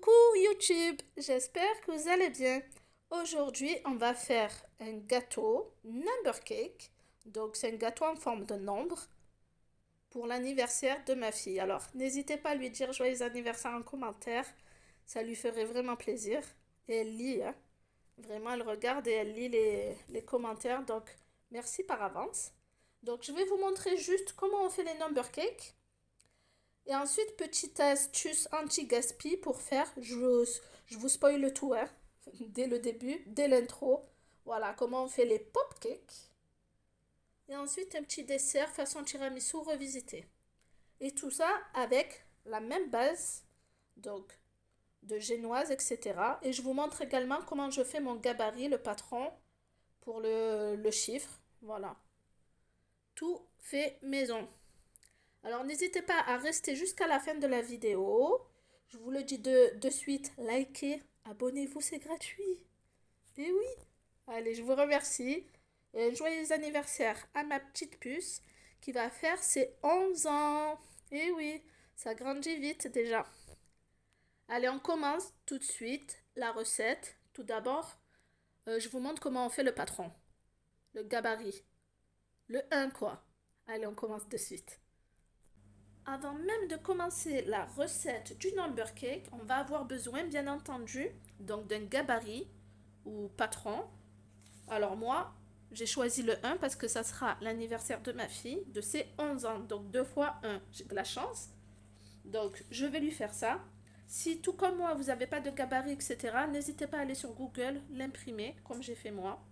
Coucou YouTube, j'espère que vous allez bien. Aujourd'hui, on va faire un gâteau number cake. Donc, c'est un gâteau en forme de nombre pour l'anniversaire de ma fille. Alors, n'hésitez pas à lui dire joyeux anniversaire en commentaire. Ça lui ferait vraiment plaisir. Et elle lit, hein. Vraiment, elle regarde et elle lit les commentaires. Donc, merci par avance. Donc, je vais vous montrer juste comment on fait les number cakes. Et ensuite, petite astuce anti-gaspi pour faire, je vous spoil le tout, hein, dès le début, dès l'intro. Voilà comment on fait les pop cakes. Et ensuite, un petit dessert façon tiramisu revisité. Et tout ça avec la même base, donc de génoise, etc. Et je vous montre également comment je fais mon gabarit, le patron, pour le chiffre. Voilà. Tout fait maison. Alors n'hésitez pas à rester jusqu'à la fin de la vidéo. Je vous le dis de suite, likez, abonnez-vous, c'est gratuit. Et oui. Allez, je vous remercie. Et un joyeux anniversaire à ma petite puce qui va faire ses 11 ans. Et oui, ça grandit vite déjà. Allez, on commence tout de suite la recette. Tout d'abord, je vous montre comment on fait le patron, le gabarit, le un quoi. Allez, on commence de suite. Avant même de commencer la recette du number cake, on va avoir besoin, bien entendu, donc d'un gabarit ou patron. Alors moi, j'ai choisi le un parce que ça sera l'anniversaire de ma fille, de ses 11 ans. Donc 2 fois 1, j'ai de la chance. Donc je vais lui faire ça. Si tout comme moi, vous n'avez pas de gabarit, etc., n'hésitez pas à aller sur Google, l'imprimer, comme j'ai fait moi.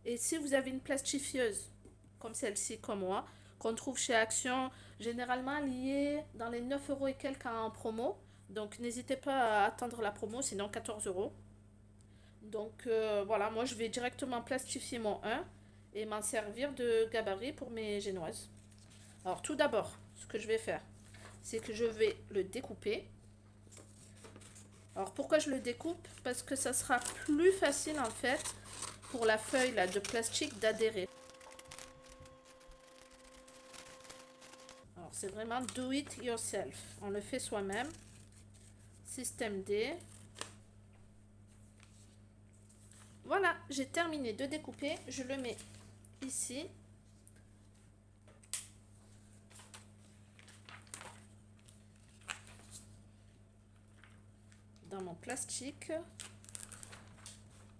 Et si vous avez une plastifieuse, comme celle-ci, comme moi, qu'on trouve chez Action, généralement liée dans les 9 euros et quelques en promo. Donc n'hésitez pas à attendre la promo, sinon 14 euros. Donc voilà, moi je vais directement plastifier mon 1 et m'en servir de gabarit pour mes génoises. Alors tout d'abord, ce que je vais faire, c'est que je vais le découper. Alors pourquoi je le découpe? Parce que ça sera plus facile en fait pour la feuille là, de plastique d'adhérer. Alors c'est vraiment do it yourself. On le fait soi-même. Système D. Voilà, j'ai terminé de découper. Je le mets ici. Dans mon plastique.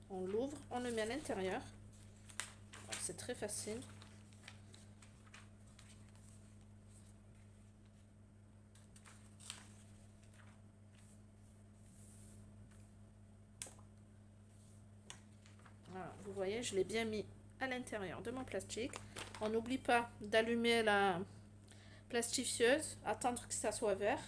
On l'ouvre, on le met à l'intérieur. C'est très facile. Voilà, vous voyez, je l'ai bien mis à l'intérieur de mon plastique. On n'oublie pas d'allumer la plastifieuse, attendre que ça soit vert.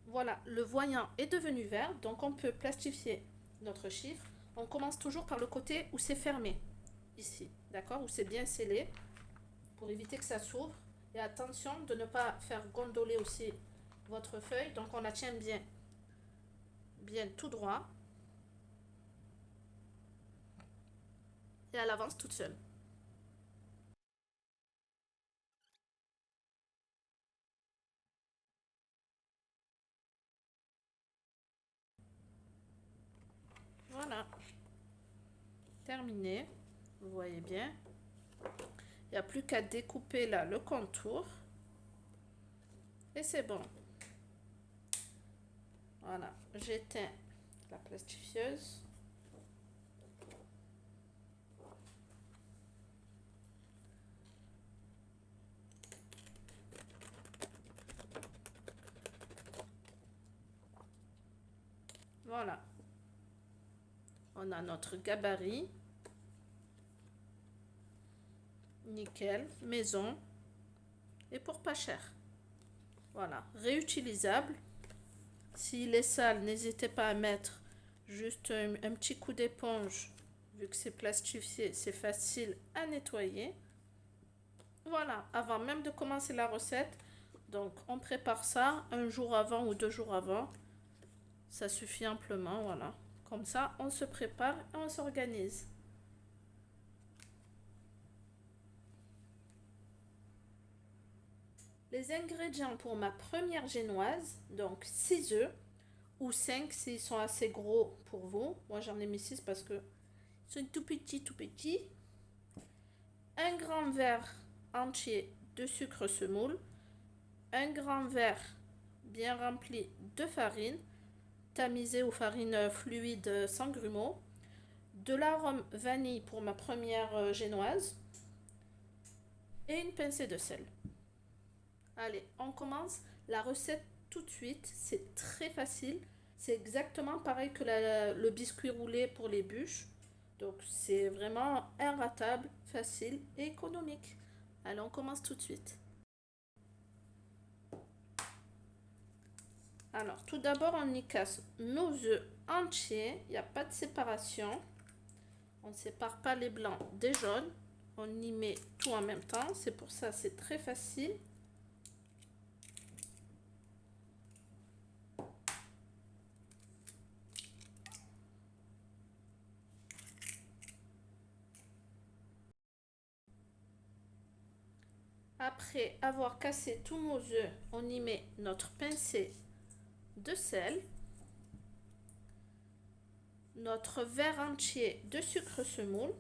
Voilà, le voyant est devenu vert, donc on peut plastifier notre chiffre. On commence toujours par le côté où c'est fermé, ici, d'accord, où c'est bien scellé, pour éviter que ça s'ouvre. Et attention de ne pas faire gondoler aussi votre feuille, donc on la tient bien, bien tout droit. Et elle avance toute seule. Voilà, terminé, vous voyez bien. Il n'y a plus qu'à découper là le contour. Et c'est bon. Voilà, j'éteins la plastifieuse. Voilà. On a notre gabarit. Nickel, maison. Et pour pas cher. Voilà, réutilisable. S'il est sale, n'hésitez pas à mettre juste un petit coup d'éponge. Vu que c'est plastifié, c'est facile à nettoyer. Voilà, avant même de commencer la recette, donc on prépare ça un jour avant ou 2 jours avant. Ça suffit amplement, voilà. Comme ça, on se prépare et on s'organise. Les ingrédients pour ma première génoise, donc 6 œufs ou 5 s'ils sont assez gros pour vous. Moi j'en ai mis 6 parce que ils sont tout petits, tout petits. Un grand verre entier de sucre semoule, un grand verre bien rempli de farine, tamisée ou farine fluide sans grumeaux, de l'arôme vanille pour ma première génoise et une pincée de sel. Allez, on commence la recette tout de suite. C'est très facile. C'est exactement pareil que le biscuit roulé pour les bûches. Donc c'est vraiment inratable, facile et économique. Allez, on commence tout de suite. Alors, tout d'abord, on y casse nos œufs entiers. Il n'y a pas de séparation. On ne sépare pas les blancs des jaunes. On y met tout en même temps. C'est pour ça c'est très facile. Après avoir cassé tous nos œufs, on y met notre pincée de sel, notre verre entier de sucre semoule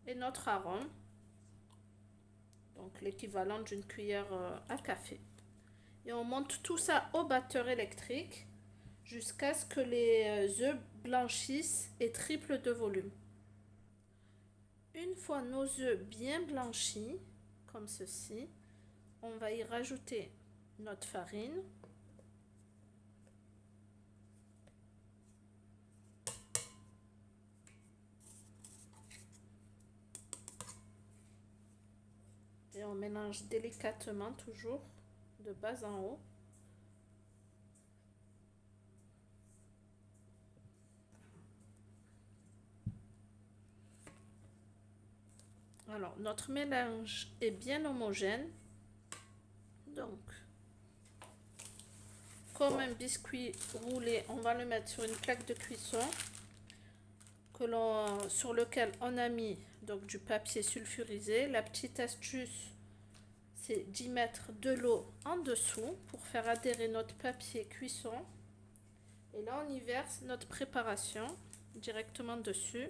et notre arôme, donc l'équivalent d'une cuillère à café. Et on monte tout ça au batteur électrique jusqu'à ce que les œufs blanchissent et triplent de volume. Une fois nos œufs bien blanchis, comme ceci, on va y rajouter notre farine. Et on mélange délicatement toujours de bas en haut. Alors, notre mélange est bien homogène. Donc, comme un biscuit roulé, on va le mettre sur une plaque de cuisson sur lequel on a mis donc, du papier sulfurisé. La petite astuce, c'est d'y mettre de l'eau en dessous pour faire adhérer notre papier cuisson. Et là, on y verse notre préparation directement dessus.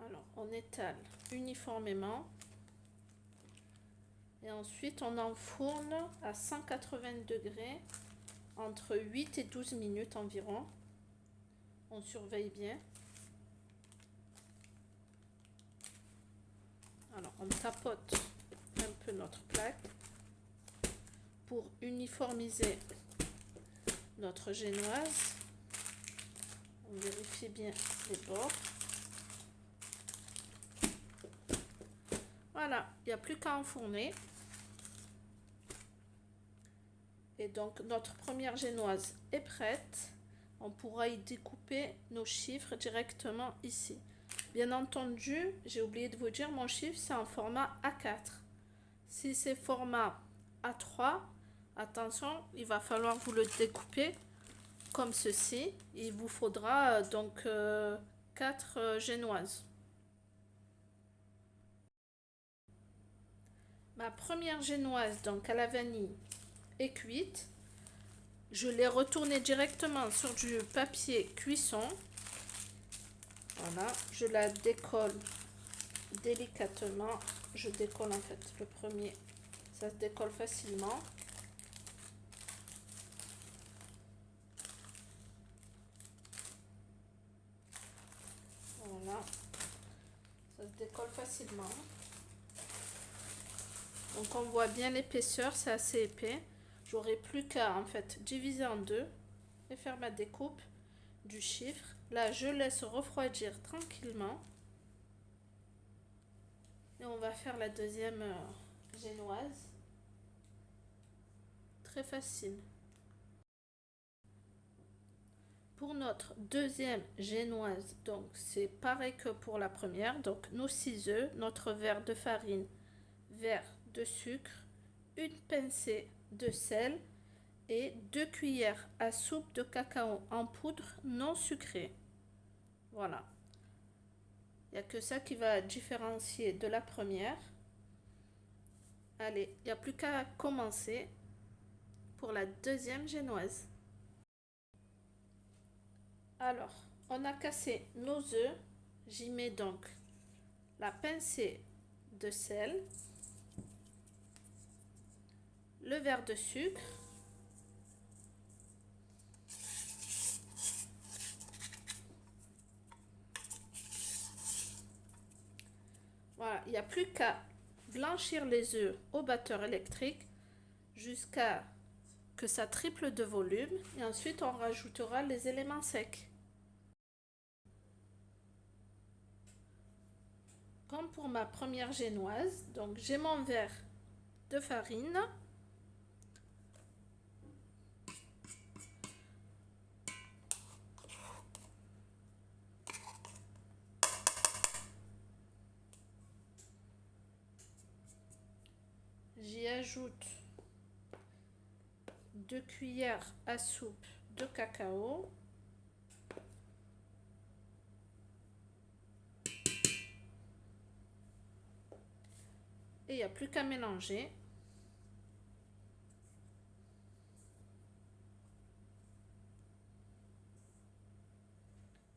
Alors, on étale uniformément. Et ensuite, on enfourne à 180 degrés entre 8 et 12 minutes environ. On surveille bien. Alors, on tapote un peu notre plaque pour uniformiser notre génoise. On vérifie bien les bords. Voilà, il n'y a plus qu'à enfourner. Et donc, notre première génoise est prête. On pourra y découper nos chiffres directement ici. Bien entendu, j'ai oublié de vous dire, mon chiffre, c'est en format A4. Si c'est format A3, attention, il va falloir vous le découper comme ceci. Il vous faudra donc 4 génoises. Ma première génoise, donc à la vanille, est cuite. Je l'ai retournée directement sur du papier cuisson. Voilà, je la décolle délicatement. Je décolle en fait le premier, ça se décolle facilement. Voilà, ça se décolle facilement. Donc on voit bien l'épaisseur, c'est assez épais. J'aurai plus qu'à en fait diviser en deux et faire ma découpe du chiffre. Là, je laisse refroidir tranquillement. Et on va faire la deuxième génoise. Très facile. Pour notre deuxième génoise, donc c'est pareil que pour la première. Donc nos 6 œufs, notre verre de farine, verre de sucre, une pincée de sel et 2 cuillères à soupe de cacao en poudre non sucrée. Voilà. Il n'y a que ça qui va différencier de la première. Allez, il n'y a plus qu'à commencer pour la deuxième génoise. Alors, on a cassé nos œufs. J'y mets donc la pincée de sel, le verre de sucre, voilà, il n'y a plus qu'à blanchir les œufs au batteur électrique jusqu'à que ça triple de volume et ensuite on rajoutera les éléments secs. Comme pour ma première génoise, donc j'ai mon verre de farine. J'y ajoute 2 cuillères à soupe de cacao. Et il n'y a plus qu'à mélanger.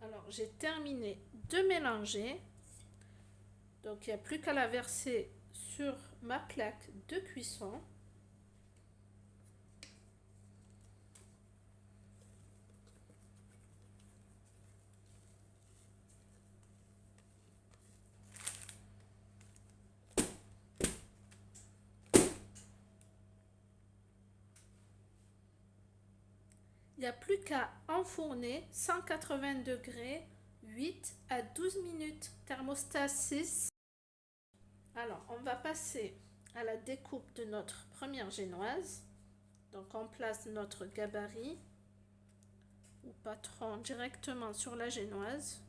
Alors j'ai terminé de mélanger. Donc il n'y a plus qu'à la verser sur ma plaque de cuisson. Il n'y a plus qu'à enfourner 180 degrés, 8 à 12 minutes, thermostat 6. Alors, on va passer à la découpe de notre première génoise. Donc, on place notre gabarit ou patron directement sur la génoise.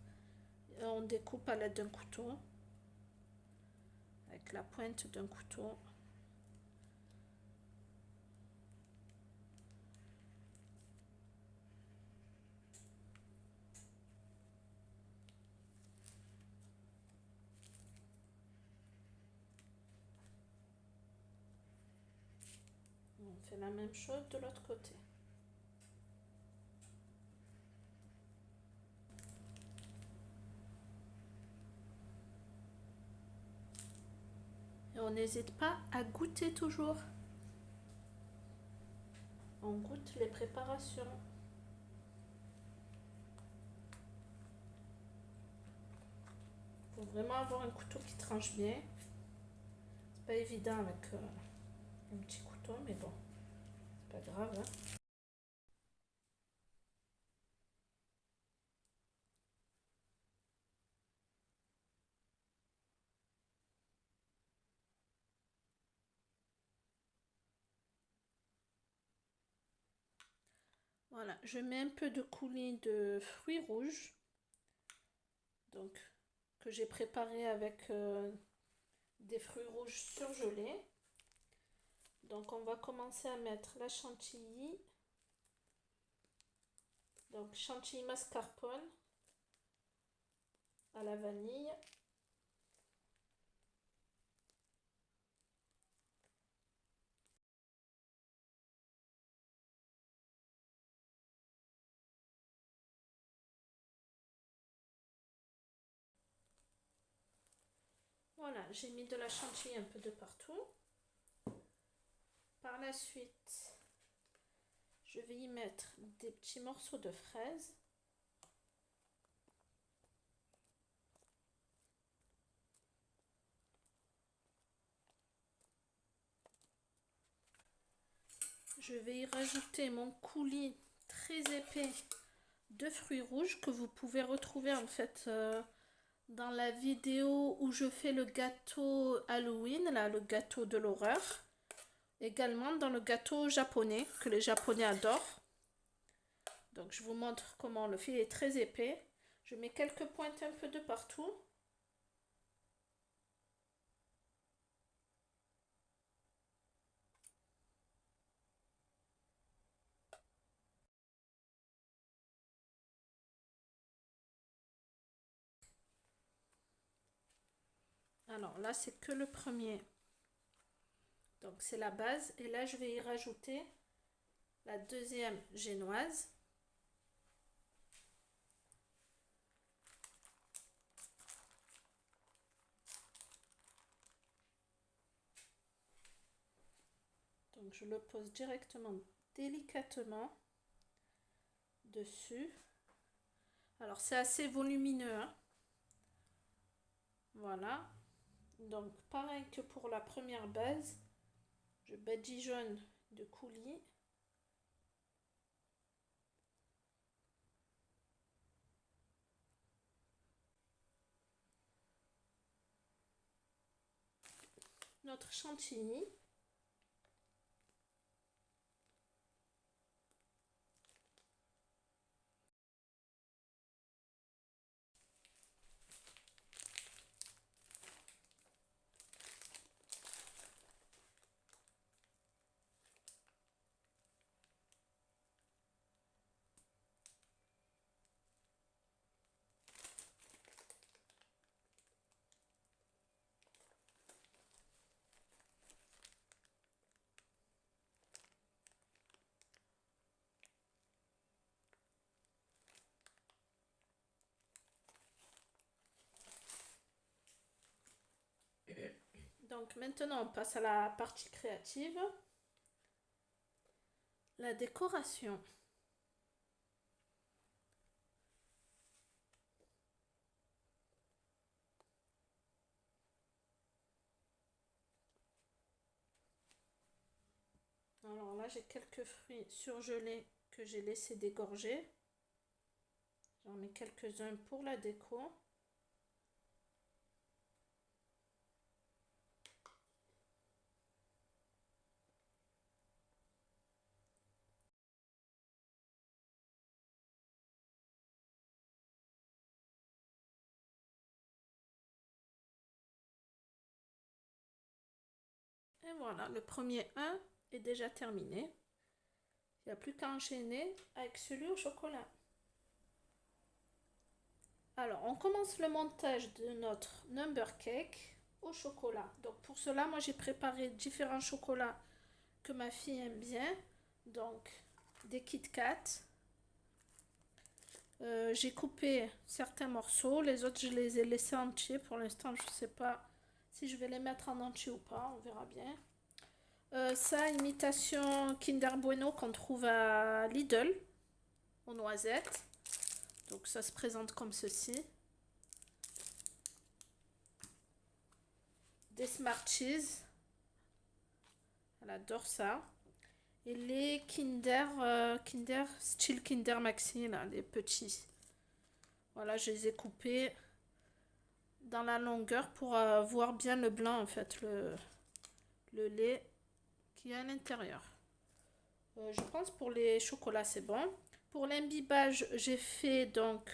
Et on découpe à l'aide d'un couteau, avec la pointe d'un couteau. On fait la même chose de l'autre côté. Et on n'hésite pas à goûter toujours. On goûte les préparations. Il faut vraiment avoir un couteau qui tranche bien. C'est pas évident avec un petit couteau, mais bon, c'est pas grave, hein. Voilà, je mets un peu de coulis de fruits rouges, donc que j'ai préparé avec des fruits rouges surgelés. Donc on va commencer à mettre la chantilly, donc chantilly mascarpone à la vanille. Voilà, j'ai mis de la chantilly un peu de partout. Par la suite, je vais y mettre des petits morceaux de fraises. Je vais y rajouter mon coulis très épais de fruits rouges que vous pouvez retrouver en fait dans la vidéo où je fais le gâteau Halloween, là, le gâteau de l'horreur. Également dans le gâteau japonais que les Japonais adorent. Donc je vous montre comment on le fait, il est très épais. Je mets quelques pointes un peu de partout. Alors là, c'est que le premier. Donc c'est la base. Et là, je vais y rajouter la deuxième génoise. Donc je le pose directement, délicatement dessus. Alors c'est assez volumineux, hein. Voilà. Donc pareil que pour la première base, je badigeonne de coulis. Notre chantilly. Donc maintenant on passe à la partie créative, la décoration. Alors là j'ai quelques fruits surgelés que j'ai laissé dégorger. J'en mets quelques-uns pour la déco. Et voilà, le premier 1 est déjà terminé. Il n'y a plus qu'à enchaîner avec celui au chocolat. Alors, on commence le montage de notre number cake au chocolat. Donc, pour cela, moi, j'ai préparé différents chocolats que ma fille aime bien. Donc, des Kit Kat. J'ai coupé certains morceaux. Les autres, je les ai laissés entiers. Pour l'instant, je ne sais pas si je vais les mettre en entier ou pas. On verra bien. Ça, imitation Kinder Bueno qu'on trouve à Lidl, aux noisettes. Donc ça se présente comme ceci. Des Smarties. Elle adore ça. Et les Kinder, style Kinder Maxi, là, les petits. Voilà, je les ai coupés dans la longueur pour voir bien le blanc, en fait, le lait qui est à l'intérieur. Je pense pour les chocolats, c'est bon. Pour l'imbibage, j'ai fait donc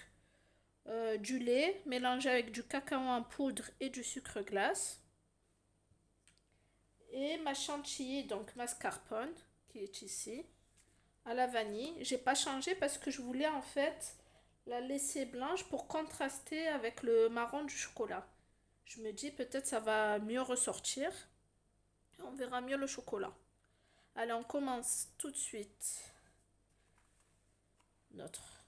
du lait mélangé avec du cacao en poudre et du sucre glace. Et ma chantilly, donc mascarpone, qui est ici, à la vanille. J'ai pas changé parce que je voulais en fait la laisser blanche pour contraster avec le marron du chocolat. Je me dis peut-être ça va mieux ressortir. On verra mieux le chocolat. Allez, on commence tout de suite notre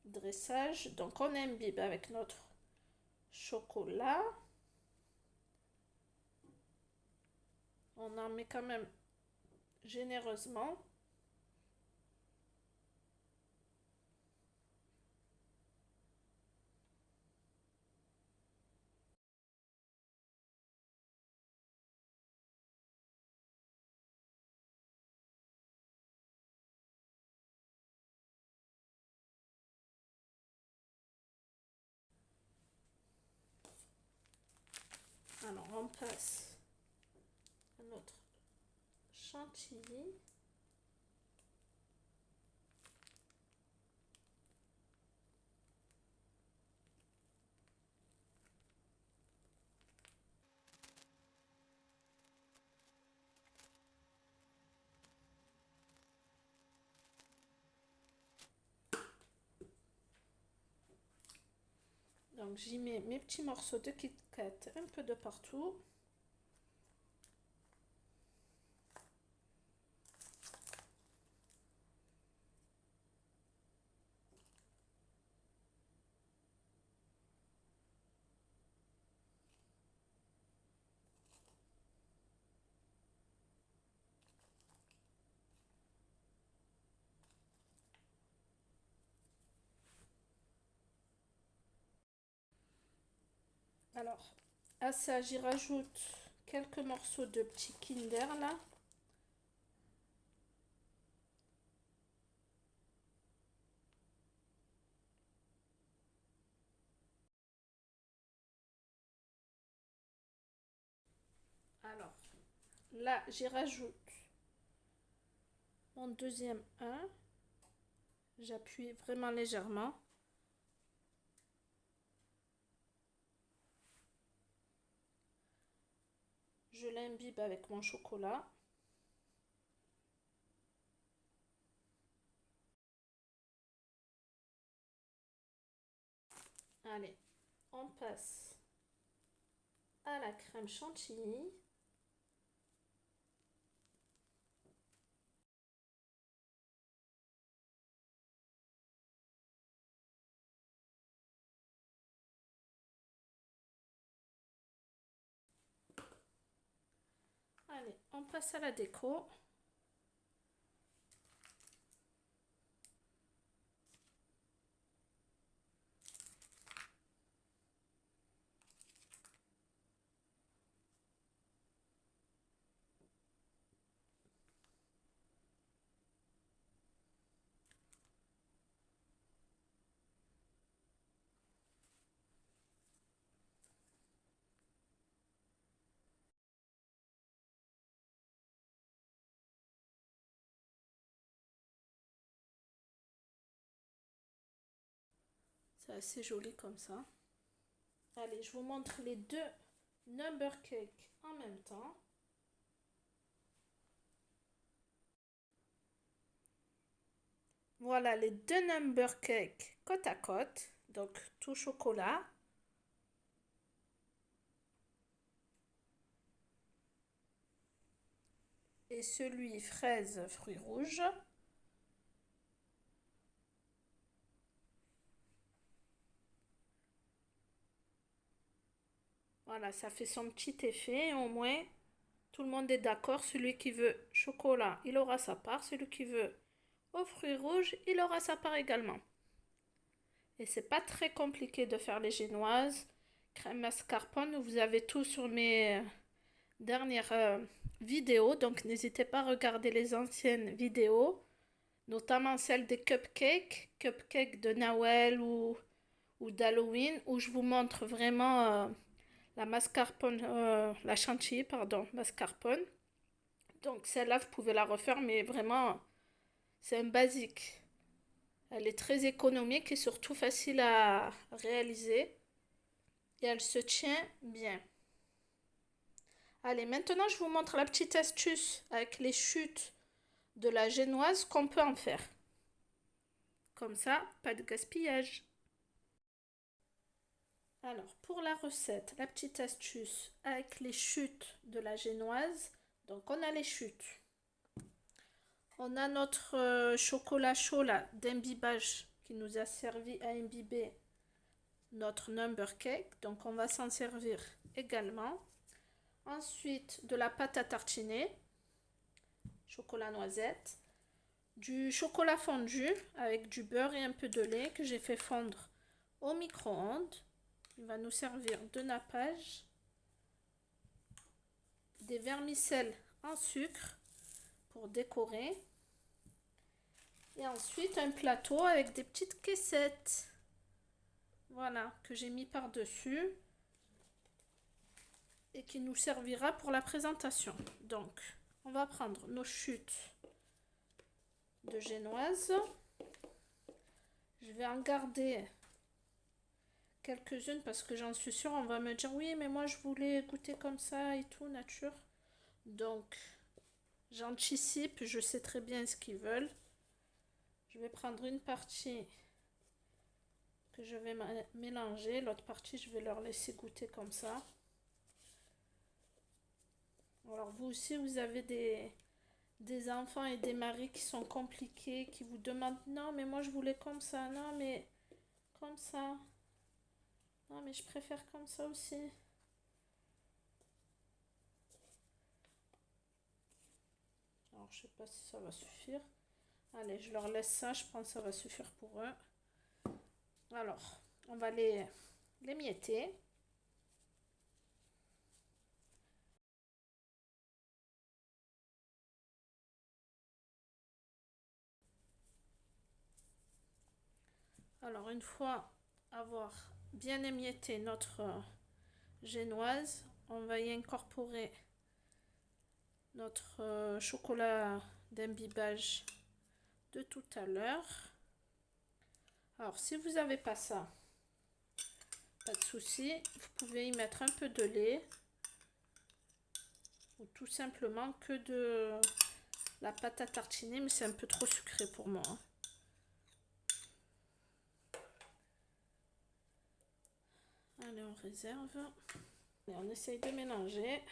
dressage. Donc on imbibe avec notre chocolat. On en met quand même généreusement. Alors on passe à notre chantilly. Donc j'y mets mes petits morceaux de Kit Kat un peu de partout. Alors, à ça, j'y rajoute quelques morceaux de petits Kinder là. Alors, là, j'y rajoute mon deuxième 1. J'appuie vraiment légèrement. Je l'imbibe avec mon chocolat. Allez, on passe à la crème chantilly. Allez, on passe à la déco. C'est assez joli comme ça. Allez, je vous montre les deux number cakes en même temps. Voilà les deux number cakes côte à côte, donc tout chocolat. Et celui fraise fruits rouges. Voilà, ça fait son petit effet. Au moins, tout le monde est d'accord. Celui qui veut chocolat, il aura sa part. Celui qui veut aux fruits rouges, il aura sa part également. Et c'est pas très compliqué de faire les génoises. Crème mascarpone, vous avez tout sur mes dernières vidéos. Donc n'hésitez pas à regarder les anciennes vidéos, notamment celle des cupcakes, cupcakes de Noël ou d'Halloween, où je vous montre vraiment la mascarpone, la chantilly, pardon, mascarpone. Donc celle-là, vous pouvez la refaire, mais vraiment, c'est un basique. Elle est très économique et surtout facile à réaliser. Et elle se tient bien. Allez, maintenant je vous montre la petite astuce avec les chutes de la génoise qu'on peut en faire. Comme ça, pas de gaspillage. Alors, pour la recette, la petite astuce avec les chutes de la génoise. Donc, on a les chutes. On a notre chocolat chaud là d'imbibage qui nous a servi à imbiber notre number cake. Donc, on va s'en servir également. Ensuite, de la pâte à tartiner, chocolat noisette, du chocolat fondu avec du beurre et un peu de lait que j'ai fait fondre au micro-ondes. Il va nous servir de nappage, des vermicelles en sucre pour décorer et ensuite un plateau avec des petites caissettes. Voilà, que j'ai mis par-dessus et qui nous servira pour la présentation. Donc, on va prendre nos chutes de génoise. Je vais en garder quelques-unes parce que j'en suis sûre, on va me dire oui, mais moi je voulais goûter comme ça et tout, nature. Donc, j'anticipe, je sais très bien ce qu'ils veulent. Je vais prendre une partie que je vais mélanger. L'autre partie, je vais leur laisser goûter comme ça. Alors vous aussi, vous avez des enfants et des maris qui sont compliqués, qui vous demandent non, mais moi je voulais comme ça, non, mais comme ça, non, mais je préfère comme ça aussi. Alors je sais pas si ça va suffire. Allez, je leur laisse ça, je pense que ça va suffire pour eux. Alors, on va les mietter. Alors, une fois avoir bien émietté notre génoise, on va y incorporer notre chocolat d'imbibage de tout à l'heure. Alors, si vous n'avez pas ça, pas de souci, vous pouvez y mettre un peu de lait ou tout simplement que de la pâte à tartiner, mais c'est un peu trop sucré pour moi. Allez, on réserve. Et on essaye de mélanger.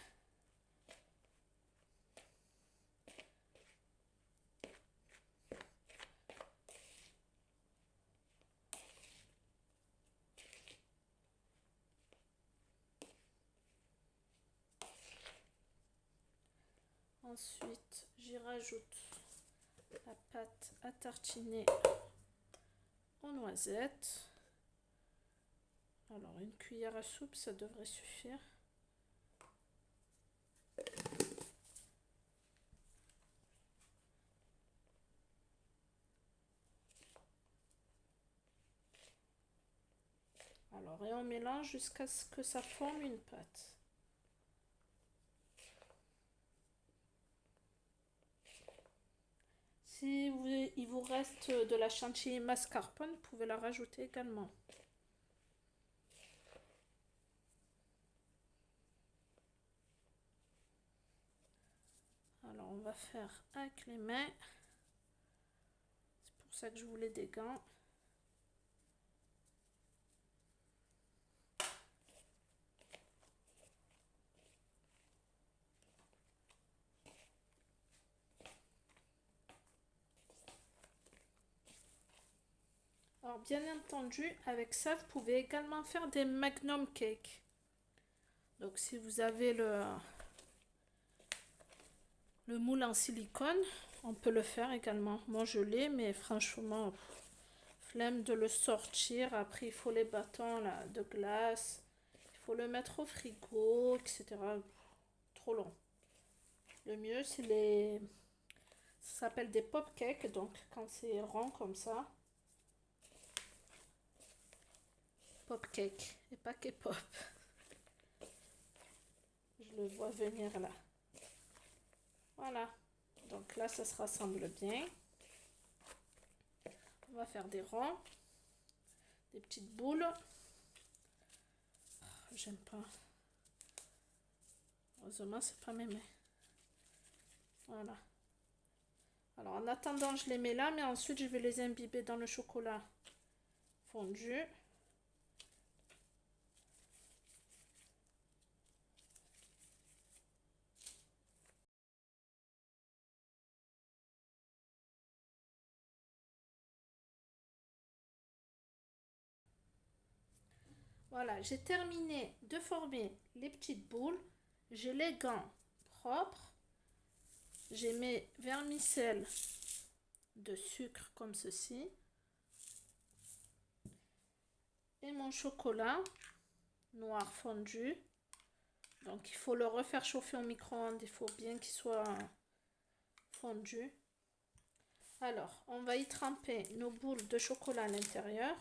Ensuite, j'y rajoute la pâte à tartiner aux noisettes. Alors, une cuillère à soupe, ça devrait suffire. Alors, et on mélange jusqu'à ce que ça forme une pâte. Si il vous reste de la chantilly mascarpone, vous pouvez la rajouter également. Alors, on va faire avec les mains. C'est pour ça que je voulais des gants. Alors, bien entendu, avec ça, vous pouvez également faire des magnum cakes. Donc, si vous avez le moule en silicone, on peut le faire également. Moi, je l'ai, mais franchement, flemme de le sortir. Après, il faut les bâtons là, de glace. Il faut le mettre au frigo, etc. Trop long. Le mieux, c'est les... Ça s'appelle des pop cakes, donc quand c'est rond comme ça. Pop cake et pas K-pop. Je le vois venir là. Voilà. Donc là, ça se rassemble bien. On va faire des ronds, des petites boules. J'aime pas. Heureusement, c'est pas mes mains. Voilà. Alors, en attendant, je les mets là, mais ensuite, je vais les imbiber dans le chocolat fondu. Voilà, j'ai terminé de former les petites boules. J'ai les gants propres. J'ai mes vermicelles de sucre comme ceci. Et mon chocolat noir fondu. Donc il faut le refaire chauffer au micro-ondes. Il faut bien qu'il soit fondu. Alors, on va y tremper nos boules de chocolat à l'intérieur.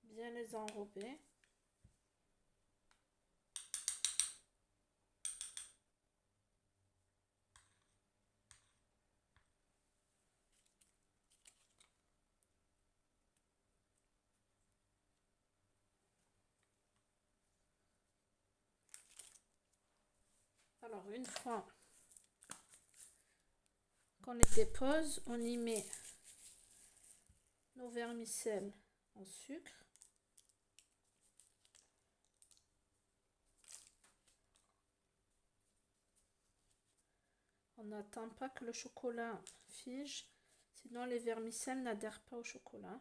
Bien les enrober. Alors, une fois qu'on les dépose, on y met nos vermicelles en sucre. On n'attend pas que le chocolat fige, sinon les vermicelles n'adhèrent pas au chocolat.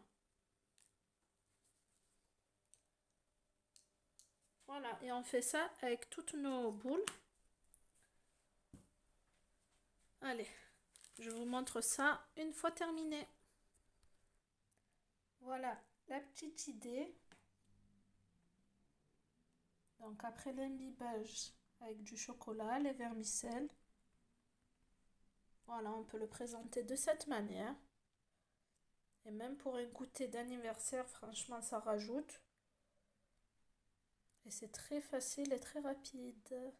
Voilà, et on fait ça avec toutes nos boules. Allez, je vous montre ça une fois terminé. Voilà la petite idée. Donc après l'imbibage avec du chocolat, les vermicelles, voilà, on peut le présenter de cette manière. Et même pour un goûter d'anniversaire, franchement, ça rajoute. Et c'est très facile et très rapide.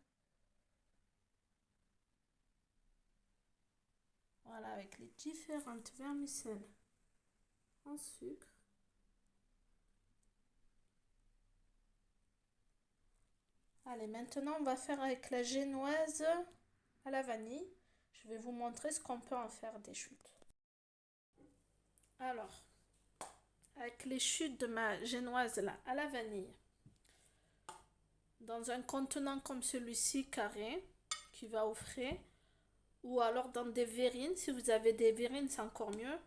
Voilà, avec les différentes vermicelles en sucre. Allez, maintenant on va faire avec la génoise à la vanille. Je vais vous montrer ce qu'on peut en faire des chutes. Alors, avec les chutes de ma génoise là, à la vanille, dans un contenant comme celui-ci carré, qui va au frais, ou alors dans des verrines. Si vous avez des verrines, c'est encore mieux.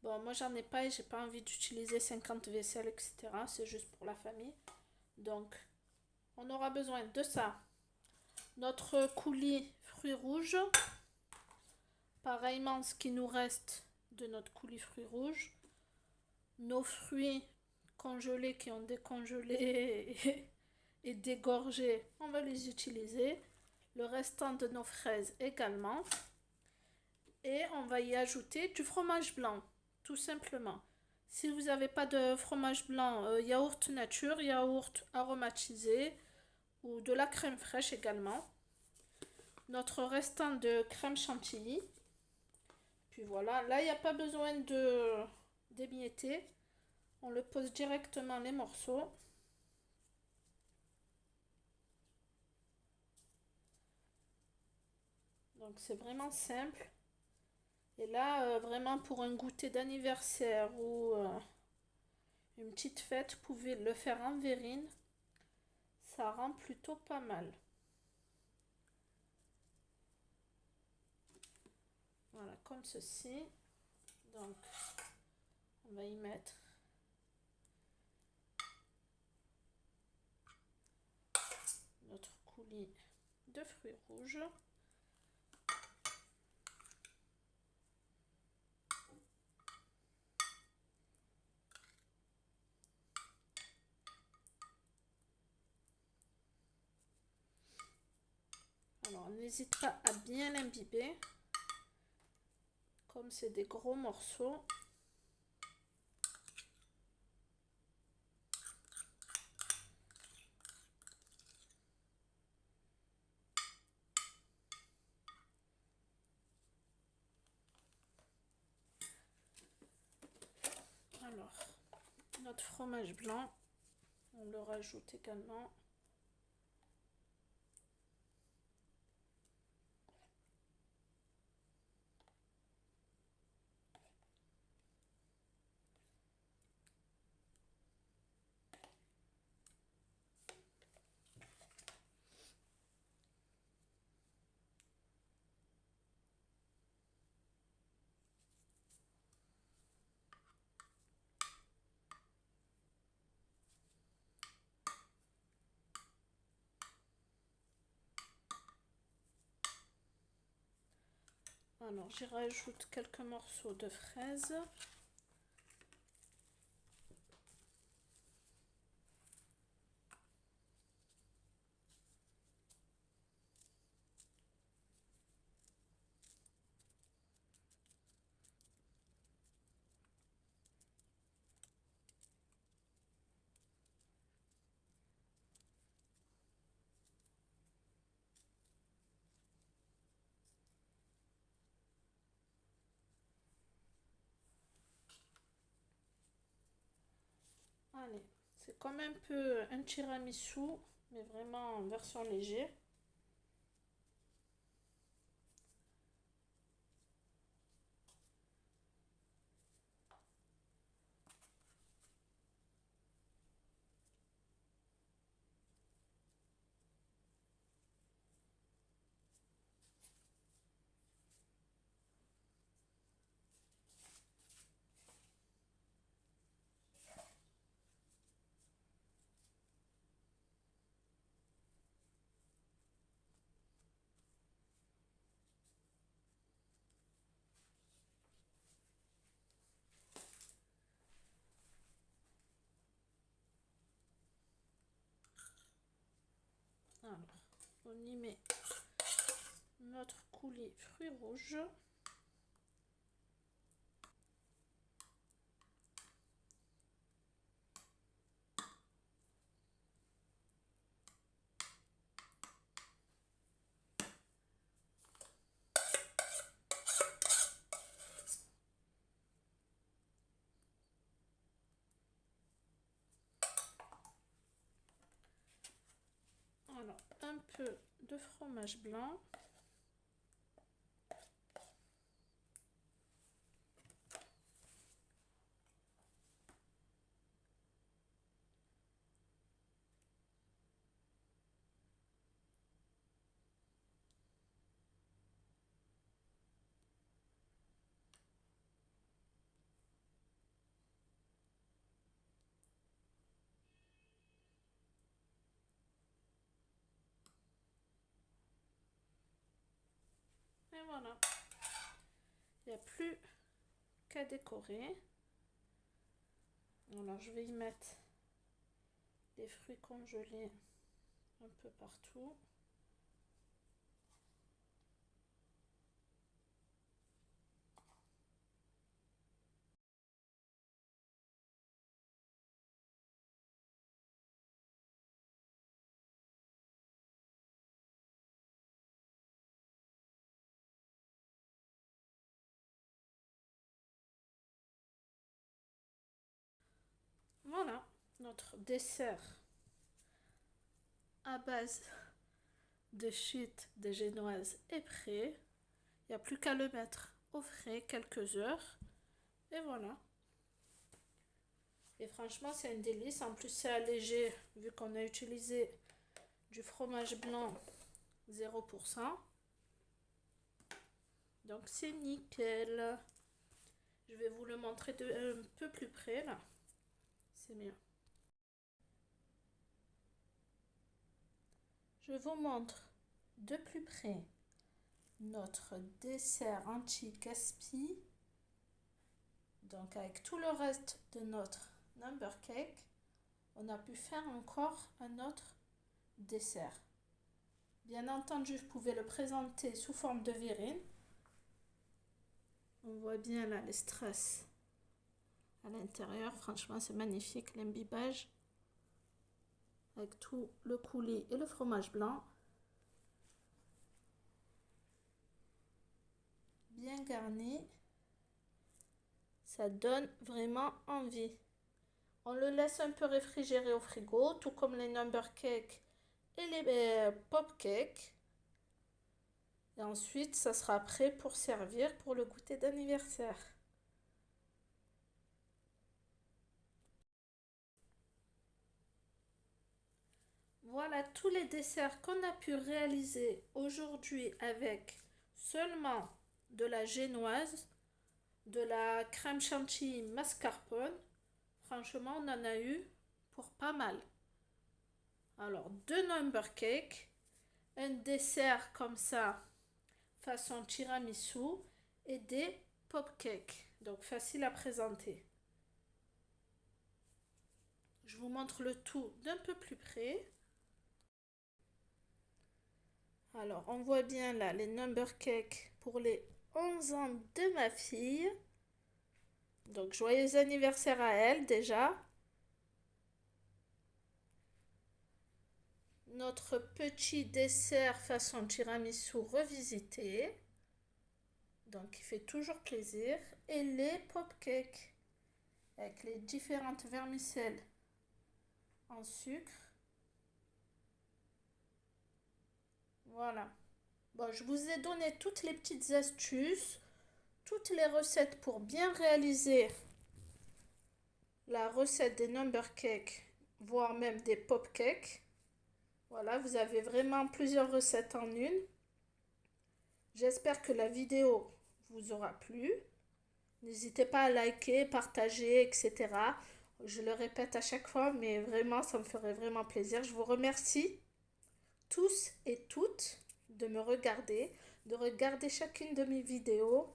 Bon, moi j'en ai pas et j'ai pas envie d'utiliser 50 vaisselles, etc. C'est juste pour la famille. Donc, on aura besoin de ça. Notre coulis fruits rouges. Pareillement, ce qui nous reste de notre coulis fruits rouges. Nos fruits congelés qui ont décongelé et dégorgé, on va les utiliser. Le restant de nos fraises également. Et on va y ajouter du fromage blanc, tout simplement. Si vous n'avez pas de fromage blanc, yaourt nature, yaourt aromatisé ou de la crème fraîche également. Notre restant de crème chantilly. Puis voilà, là il n'y a pas besoin d'émietter. On le pose directement les morceaux. Donc c'est vraiment simple. Et là, vraiment pour un goûter d'anniversaire ou une petite fête, vous pouvez le faire en verrine. Ça rend plutôt pas mal. Voilà, comme ceci. Donc, on va y mettre notre coulis de fruits rouges. Alors, n'hésite pas à bien l'imbiber. Comme c'est des gros morceaux. Alors, notre fromage blanc, on le rajoute également. Alors, j'y rajoute quelques morceaux de fraises. Allez, c'est comme un peu un tiramisu, mais vraiment en version léger. Alors, on y met notre coulis fruits rouges. Alors, un peu de fromage blanc. Et voilà. Il n'y a plus qu'à décorer. Alors, je vais y mettre des fruits congelés un peu partout. Voilà, notre dessert à base de chute de génoise est prêt. Il n'y a plus qu'à le mettre au frais quelques heures. Et voilà. Et franchement, c'est un délice. En plus, c'est allégé vu qu'on a utilisé du fromage blanc 0%. Donc, c'est nickel. Je vais vous le montrer un peu plus près là. C'est mieux. Je vous montre de plus près notre dessert anti-gaspi. Donc avec tout le reste de notre number cake, on a pu faire encore un autre dessert. Bien entendu, vous pouvez le présenter sous forme de verrine. On voit bien là les strass à l'intérieur. Franchement, c'est magnifique l'imbibage avec tout le coulis et le fromage blanc. Bien garni. Ça donne vraiment envie. On le laisse un peu réfrigérer au frigo, tout comme les number cakes et les pop cakes. Et ensuite, ça sera prêt pour servir pour le goûter d'anniversaire. Voilà tous les desserts qu'on a pu réaliser aujourd'hui avec seulement de la génoise, de la crème chantilly mascarpone. Franchement, on en a eu pour pas mal. Alors, deux number cakes, un dessert comme ça, façon tiramisu, et des pop cakes. Donc, facile à présenter. Je vous montre le tout d'un peu plus près. Alors, on voit bien là les number cakes pour les 11 ans de ma fille. Donc, joyeux anniversaire à elle déjà. Notre petit dessert façon tiramisu revisité. Donc, il fait toujours plaisir. Et les pop cakes avec les différentes vermicelles en sucre. Voilà. Bon, je vous ai donné toutes les petites astuces, toutes les recettes pour bien réaliser la recette des number cakes, voire même des pop cakes. Voilà, vous avez vraiment plusieurs recettes en une. J'espère que la vidéo vous aura plu. N'hésitez pas à liker, partager, etc. Je le répète à chaque fois, mais vraiment, ça me ferait vraiment plaisir. Je vous remercie tous et toutes de me regarder, de regarder chacune de mes vidéos.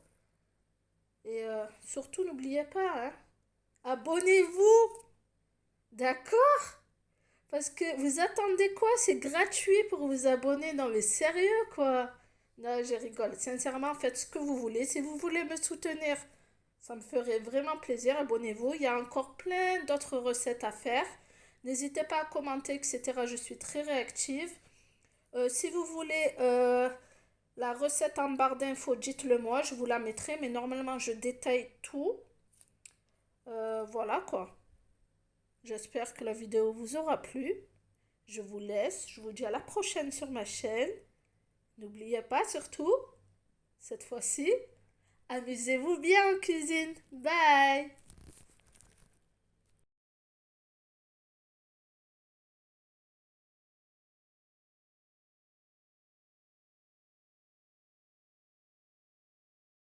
Et surtout, n'oubliez pas, hein, abonnez-vous. D'accord? Parce que vous attendez quoi? C'est gratuit pour vous abonner. Non, mais sérieux, quoi. Non, je rigole. Sincèrement, faites ce que vous voulez. Si vous voulez me soutenir, ça me ferait vraiment plaisir. Abonnez-vous. Il y a encore plein d'autres recettes à faire. N'hésitez pas à commenter, etc. Je suis très réactive. Si vous voulez la recette en barre d'infos, dites-le moi. Je vous la mettrai. Mais normalement, je détaille tout. Voilà, quoi. J'espère que la vidéo vous aura plu. Je vous laisse. Je vous dis à la prochaine sur ma chaîne. N'oubliez pas surtout, cette fois-ci, amusez-vous bien en cuisine. Bye!